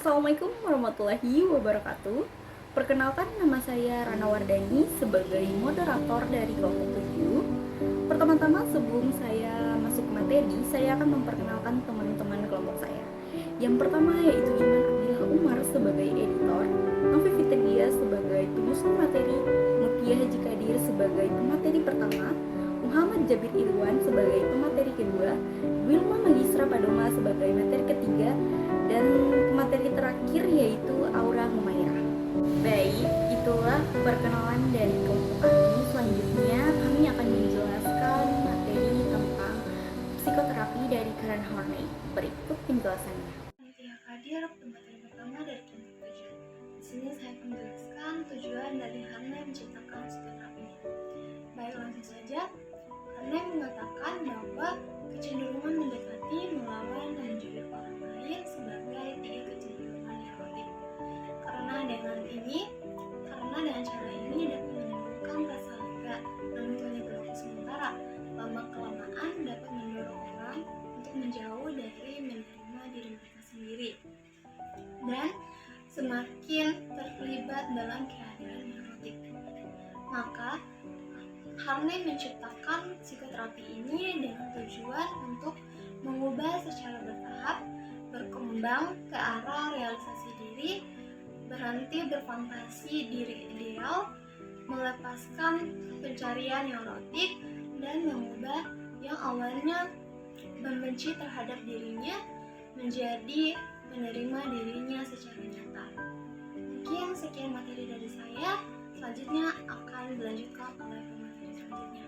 Assalamualaikum warahmatullahi wabarakatuh. Perkenalkan, nama saya Rana Wardani sebagai moderator dari kelompok 7. Pertama-tama sebelum saya masuk ke materi, saya akan memperkenalkan teman-teman kelompok saya. Yang pertama yaitu Iman Abdillah Umar sebagai editor, Novi Fitria sebagai penyusun materi, Mutia Haji Kadir sebagai pemateri pertama, Muhammad Jabir Irwan sebagai pemateri kedua, Wilma Magisra Padoma sebagai materi ketiga, dan pemateri terakhir yaitu Aura Humairah. Baik, itulah perkenalan dari kelompok kami. Selanjutnya kami akan menjelaskan materi tentang psikoterapi dari Karen Horney. Berikut penjelasannya. Mutia Kadir, pemateri pertama dari kelompok 7. Di sini saya akan menjelaskan tujuan dari Horney menciptakan psikoterapi. Baik, langsung saja. Horney mengatakan bahwa kecenderungan mendekati, melawan, dan menjudul orang lain sebagai 3 kecenderungan neurotik. Karena dengan cara ini dapat menimbulkan rasa lega, namun hanya berlaku sementara. Lama-kelamaan dapat mendorong orang untuk menjauh dari menerima diri mereka sendiri dan semakin terlibat dalam keadaan neurotik. Maka Horney menciptakan psikoterapi ini dengan tujuan untuk mengubah secara bertahap, berkembang ke arah realisasi diri, berhenti berfantasi diri ideal, melepaskan pencarian neurotik, dan mengubah yang awalnya membenci terhadap dirinya menjadi menerima dirinya secara nyata. Mungkin sekian materi dari saya, selanjutnya akan dilanjutkan oleh pemateri selanjutnya.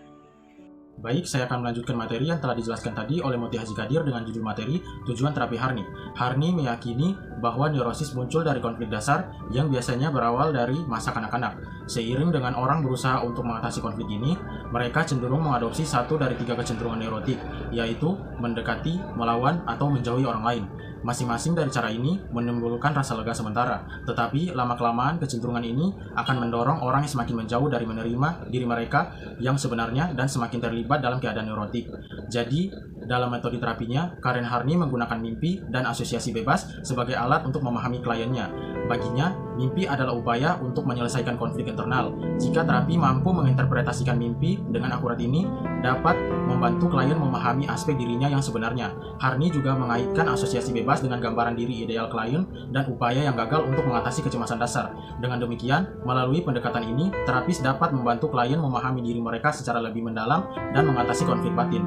Baik, saya akan melanjutkan materi yang telah dijelaskan tadi oleh Mutia Haji Kadir dengan judul materi Tujuan Terapi Horney. Horney meyakini bahwa neurosis muncul dari konflik dasar yang biasanya berawal dari masa kanak-kanak. Seiring dengan orang berusaha untuk mengatasi konflik ini, mereka cenderung mengadopsi satu dari 3 kecenderungan neurotik, yaitu mendekati, melawan, atau menjauhi orang lain. Masing-masing dari cara ini menimbulkan rasa lega sementara, tetapi lama-kelamaan kecenderungan ini akan mendorong orang yang semakin menjauh dari menerima diri mereka yang sebenarnya dan semakin terlibat dalam keadaan neurotik. Jadi, dalam metode terapinya, Karen Horney menggunakan mimpi dan asosiasi bebas sebagai alat untuk memahami kliennya. Baginya, mimpi adalah upaya untuk menyelesaikan konflik internal. Jika terapi mampu menginterpretasikan mimpi dengan akurat ini, dapat membantu klien memahami aspek dirinya yang sebenarnya. Horney juga mengaitkan asosiasi bebas dengan gambaran diri ideal klien dan upaya yang gagal untuk mengatasi kecemasan dasar. Dengan demikian, melalui pendekatan ini, terapis dapat membantu klien memahami diri mereka secara lebih mendalam dan mengatasi konflik batin.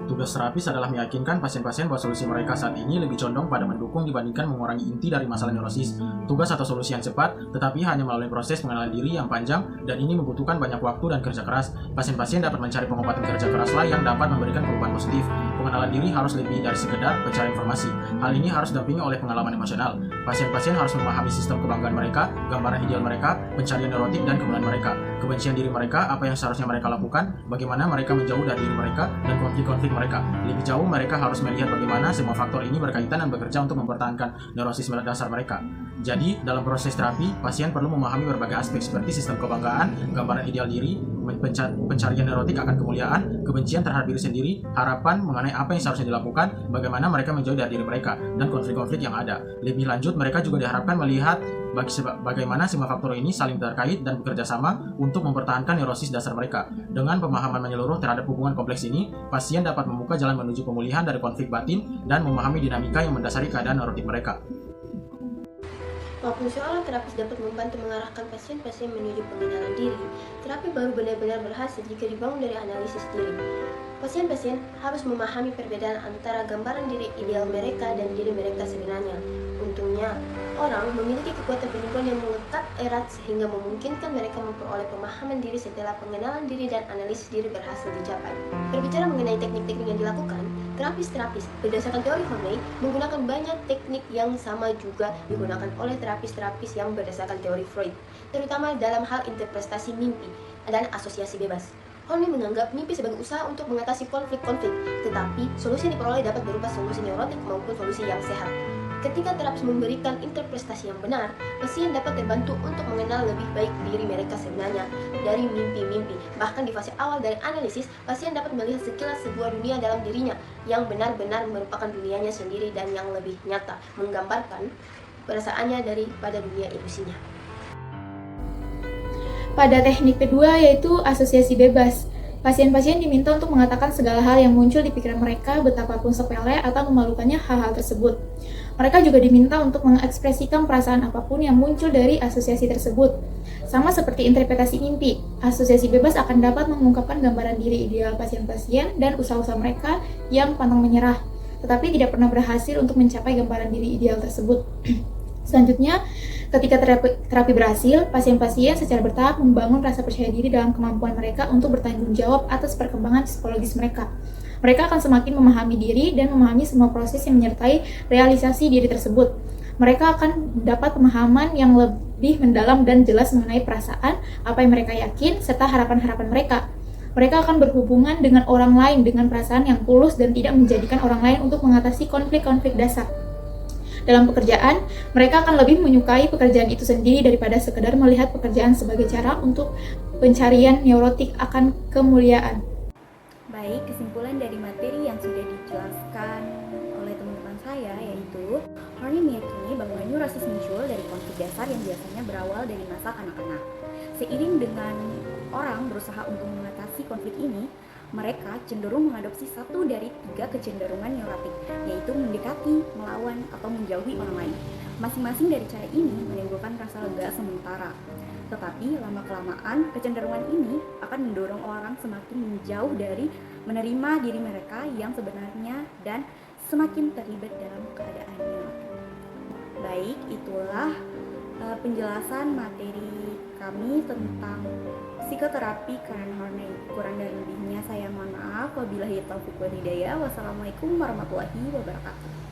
Tugas terapis adalah meyakinkan pasien-pasien bahwa solusi mereka saat ini lebih condong pada mendukung dibandingkan mengurangi inti dari masalah neurosis. Tugas atau solusi yang cepat, tetapi hanya melalui proses pengenalan diri yang panjang dan ini membutuhkan banyak waktu dan kerja keras. Pasien-pasien dapat mencari pengobatan kerja keraslah yang dapat memberikan perubahan positif. Pengenalan diri harus lebih dari sekedar mencari informasi. Hal ini harus didampingi oleh pengalaman emosional. Pasien-pasien harus memahami sistem kebanggaan mereka, gambaran ideal mereka, pencarian neurotik, dan kebenaran mereka. Kebencian diri mereka, apa yang seharusnya mereka lakukan, bagaimana mereka menjauh dari diri mereka, dan konflik-konflik mereka. Lebih jauh, mereka harus melihat bagaimana semua faktor ini berkaitan dan bekerja untuk mempertahankan neurosis dasar mereka. Jadi, dalam proses terapi, pasien perlu memahami berbagai aspek seperti sistem kebanggaan, gambaran ideal diri, pencarian neurotik akan kemuliaan, kebencian terhadap diri sendiri, harapan mengenai apa yang seharusnya dilakukan, bagaimana mereka menjauh dari diri mereka, dan konflik-konflik yang ada. Lebih lanjut, mereka juga diharapkan melihat bagaimana semua faktor ini saling terkait dan bekerja sama untuk mempertahankan neurosis dasar mereka. Dengan pemahaman menyeluruh terhadap hubungan kompleks ini, pasien dapat membuka jalan menuju pemulihan dari konflik batin dan memahami dinamika yang mendasari keadaan neurotik mereka. Maupun seorang terapis dapat membantu mengarahkan pasien-pasien menuju pengenalan diri, terapi baru benar-benar berhasil jika dibangun dari analisis diri. Pasien-pasien harus memahami perbedaan antara gambaran diri ideal mereka dan diri mereka sebenarnya. Untungnya, orang memiliki kekuatan pengetahuan yang melekat erat sehingga memungkinkan mereka memperoleh pemahaman diri setelah pengenalan diri dan analisis diri berhasil dicapai. Berbicara mengenai teknik-teknik yang dilakukan, terapis-terapis berdasarkan teori Horney menggunakan banyak teknik yang sama juga digunakan oleh terapis-terapis yang berdasarkan teori Freud, terutama dalam hal interpretasi mimpi dan asosiasi bebas. Horney menganggap mimpi sebagai usaha untuk mengatasi konflik-konflik, tetapi solusi yang diperoleh dapat berupa solusi neurotik maupun solusi yang sehat. Ketika terapis memberikan interpretasi yang benar, pasien dapat terbantu untuk mengenal lebih baik diri mereka sebenarnya dari mimpi-mimpi. Bahkan di fase awal dari analisis, pasien dapat melihat sekilas sebuah dunia dalam dirinya yang benar-benar merupakan dunianya sendiri dan yang lebih nyata, menggambarkan perasaannya daripada dunia ilusinya. Pada teknik kedua yaitu asosiasi bebas. Pasien-pasien diminta untuk mengatakan segala hal yang muncul di pikiran mereka, betapapun sepele atau memalukannya hal-hal tersebut. Mereka juga diminta untuk mengekspresikan perasaan apapun yang muncul dari asosiasi tersebut. Sama seperti interpretasi mimpi, asosiasi bebas akan dapat mengungkapkan gambaran diri ideal pasien-pasien dan usaha-usaha mereka yang pantang menyerah, tetapi tidak pernah berhasil untuk mencapai gambaran diri ideal tersebut. Selanjutnya, ketika terapi berhasil, pasien-pasien secara bertahap membangun rasa percaya diri dalam kemampuan mereka untuk bertanggung jawab atas perkembangan psikologis mereka. Mereka akan semakin memahami diri dan memahami semua proses yang menyertai realisasi diri tersebut. Mereka akan mendapat pemahaman yang lebih mendalam dan jelas mengenai perasaan, apa yang mereka yakin, serta harapan-harapan mereka. Mereka akan berhubungan dengan orang lain dengan perasaan yang tulus dan tidak menjadikan orang lain untuk mengatasi konflik-konflik dasar. Dalam pekerjaan, mereka akan lebih menyukai pekerjaan itu sendiri daripada sekedar melihat pekerjaan sebagai cara untuk pencarian neurotik akan kemuliaan. Baik, kesimpulan dari materi yang sudah dijelaskan oleh teman-teman saya yaitu Horney meyakini bahwa neurosis muncul dari konflik dasar yang biasanya berawal dari masa kanak-kanak. Seiring dengan orang berusaha untuk mengatasi konflik ini, mereka cenderung mengadopsi satu dari 3 kecenderungan neurotik, yaitu mendekati, melawan, atau menjauhi orang lain. Masing-masing dari cara ini menimbulkan rasa lega sementara. Tetapi lama-kelamaan, kecenderungan ini akan mendorong orang semakin menjauh dari menerima diri mereka yang sebenarnya dan semakin terlibat dalam keadaan neurotik. Baik, itulah penjelasan materi kami tentang psikoterapi Karen Horney. Kurang dan lebihnya saya mohon maaf. Wabillahi taufiq wal hidayah. Wassalamualaikum warahmatullahi wabarakatuh.